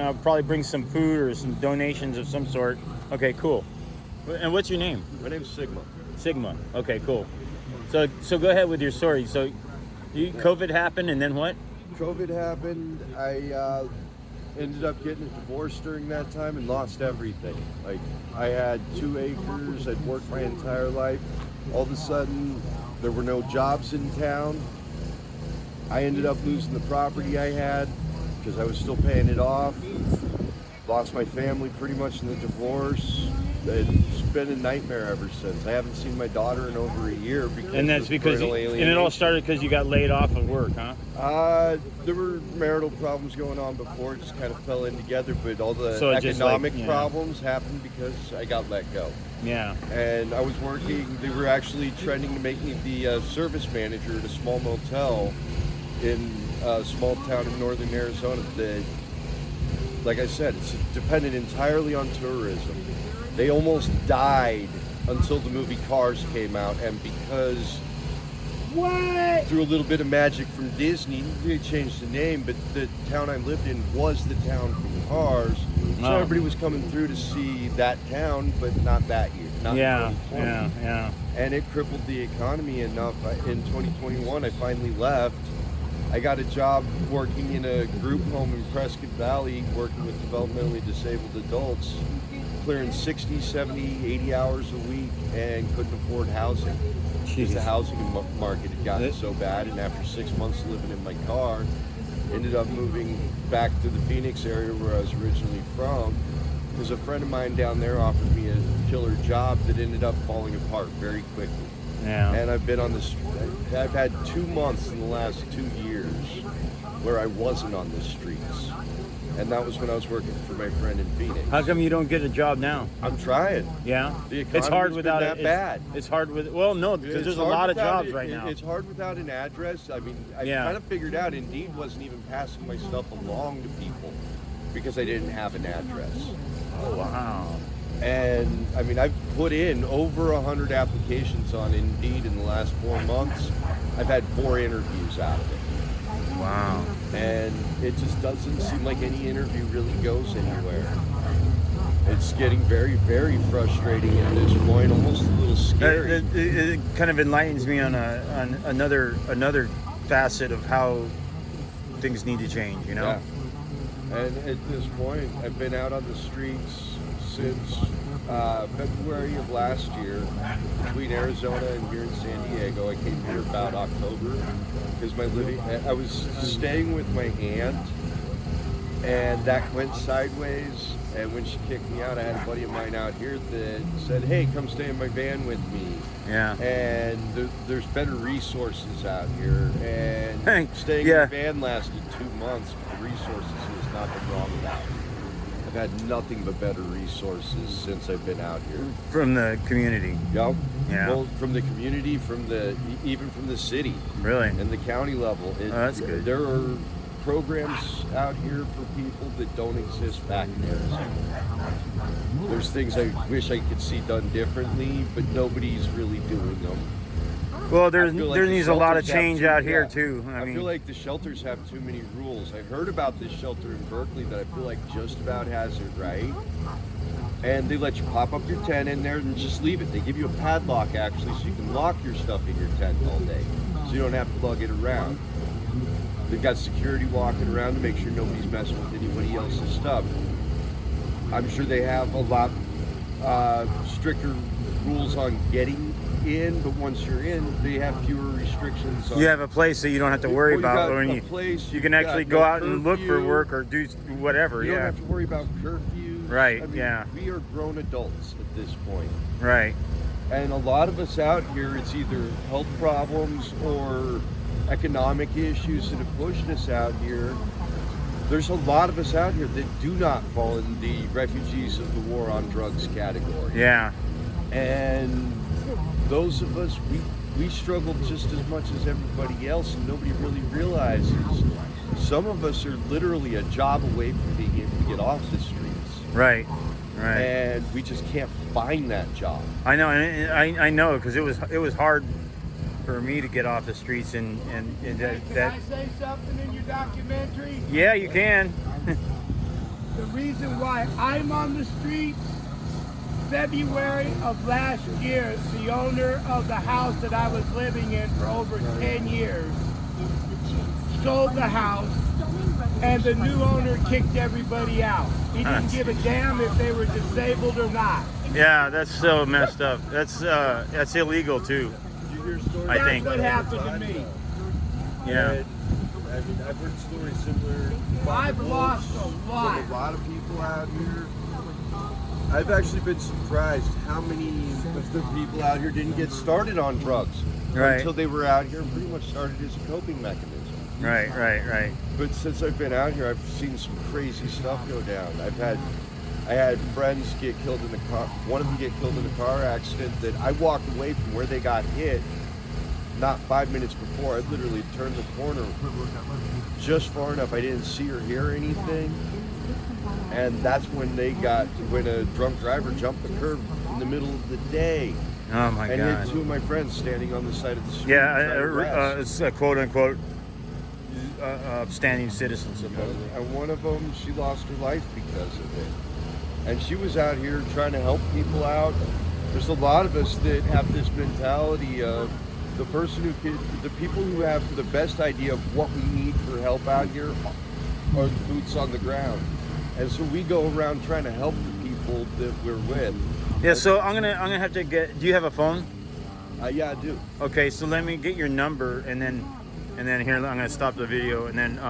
I'll probably bring some food or some donations of some sort. Okay, cool. And what's your name? My name's Sigma. Sigma. Okay, cool. So go ahead with your story. So, COVID happened, and then what? COVID happened. I ended up getting a divorce during that time and lost everything. Like, I had 2 acres. I'd worked my entire life. All of a sudden, there were no jobs in town. I ended up losing the property I had because I was still paying it off. Lost my family pretty much in the divorce. It's been a nightmare ever since. I haven't seen my daughter in over a year because And that's of because parental and it all alienation. started because you got laid off of work, huh? There were marital problems going on before. It just kind of fell in together, but all the So it just, economic like, yeah. problems happened because I got let go. Yeah. And I was working. They were actually trending to make me the service manager at a small motel in a small town in northern Arizona that, like I said, it's dependent entirely on tourism. They almost died until the movie Cars came out, and because through a little bit of magic from Disney, they changed the name, but the town I lived in was the town from Cars. So Oh. everybody was coming through to see that town, but not that year. Not in Yeah. 2020. Yeah. And it crippled the economy enough. In 2021, I finally left. I got a job working in a group home in Prescott Valley, working with developmentally disabled adults, clearing 60, 70, 80 hours a week, and couldn't afford housing. Because the housing market had gotten so bad, and after 6 months living in my car, ended up moving back to the Phoenix area where I was originally from, because a friend of mine down there offered me a killer job that ended up falling apart very quickly. Yeah. And I've been on the I've had 2 months in the last 2 years where I wasn't on the streets. And that was when I was working for my friend in Phoenix. How come you don't get a job now? I'm trying. Yeah. The It's hard economy's without been it. that bad. It's hard with. Well, no, because It's there's a hard lot of without jobs right now. It's hard without an address. I mean, I Yeah. kind of figured out Indeed wasn't even passing my stuff along to people because I didn't have an address. Oh wow. And I mean, I've put in over 100 applications on Indeed in the last 4 months. I've had 4 interviews out of it. Wow. And it just doesn't seem like any interview really goes anywhere. It's getting very, very frustrating at this point, almost a little scary. It kind of enlightens me on another facet of how things need to change. You know. Yeah. And at this point, I've been out on the streets since February of last year, between Arizona and here in San Diego. I came here about October because I was staying with my aunt, and that went sideways. And when she kicked me out, I had a buddy of mine out here that said, "Hey, come stay in my van with me." Yeah. And there's better resources out here. And staying Yeah. in the van lasted 2 months. But the resources has not been wrong about it. I've had nothing but better resources since I've been out here. From the community. Yep. Yeah. Well, from the community, even from the city Really. and the county level. That's good. There are programs out here for people that don't exist back in Arizona. There's things I wish I could see done differently, but nobody's really doing them. Well, I there feel like the needs a lot of shelters have change too- out here yeah. too. I I mean, feel like the shelters have too many rules. I heard about this shelter in Berkeley that I feel like just about has it right. And they let you pop up your tent in there and just leave it. They give you a padlock actually, so you can lock your stuff in your tent all day, so you don't have to lug it around. They've got security walking around to make sure nobody's messing with anybody else's stuff. I'm sure they have a lot stricter rules on getting in, but once you're in, they have fewer restrictions. you have a place that you don't have to worry Well, you about got when a you place, you can you've actually got go no out and look for curfew. work or do whatever. You don't Yeah. have to worry about curfews. Right, I mean, yeah. We are grown adults at this point. Right. And a lot of us out here, it's either health problems or economic issues that have pushed us out here. There's a lot of us out here that do not fall in the refugees of the war on drugs category. Yeah. And those of us, we struggle just as much as everybody else, and nobody really realizes. Some of us are literally a job away from being able to get off the streets. Right. Right. And we just can't find that job. I know, and I know because it was hard for me to get off the streets and Can I say something in your documentary? yeah, you can. The reason why I'm on the streets, February of last year, the owner of the house that I was living in for over 10 years sold the house, and the new owner kicked everybody out. He didn't give a damn if they were disabled or not. Yeah, that's so messed up. That's illegal too. Did you hear stories? I That's think. what happened to me. Yeah. And, I mean, I've heard stories similar. I've lost a From lot. a lot of people out here. I've actually been surprised how many of the people out here didn't get started on drugs Right. until they were out here and pretty much started as a coping mechanism. Right. But since I've been out here, I've seen some crazy stuff go down. I had friends get killed in a car. One of them get killed in a car accident that I walked away from where they got hit. Not 5 minutes before, I literally turned the corner just far enough I didn't see or hear anything. And that's when when a drunk driver jumped the curb in the middle of the day Oh my and God. hit two of my friends standing on the side of the street. Yeah, trying to rest. it's a quote unquote upstanding citizen, supposedly. And one of them, she lost her life because of it. And she was out here trying to help people out. There's a lot of us that have this mentality of the people who have the best idea of what we need for help out here are the boots on the ground. And so we go around trying to help the people that we're with. Yeah, so I'm gonna have to get. Do you have a phone? Yeah, I do. Okay, so let me get your number, and then here I'm gonna stop the video, and then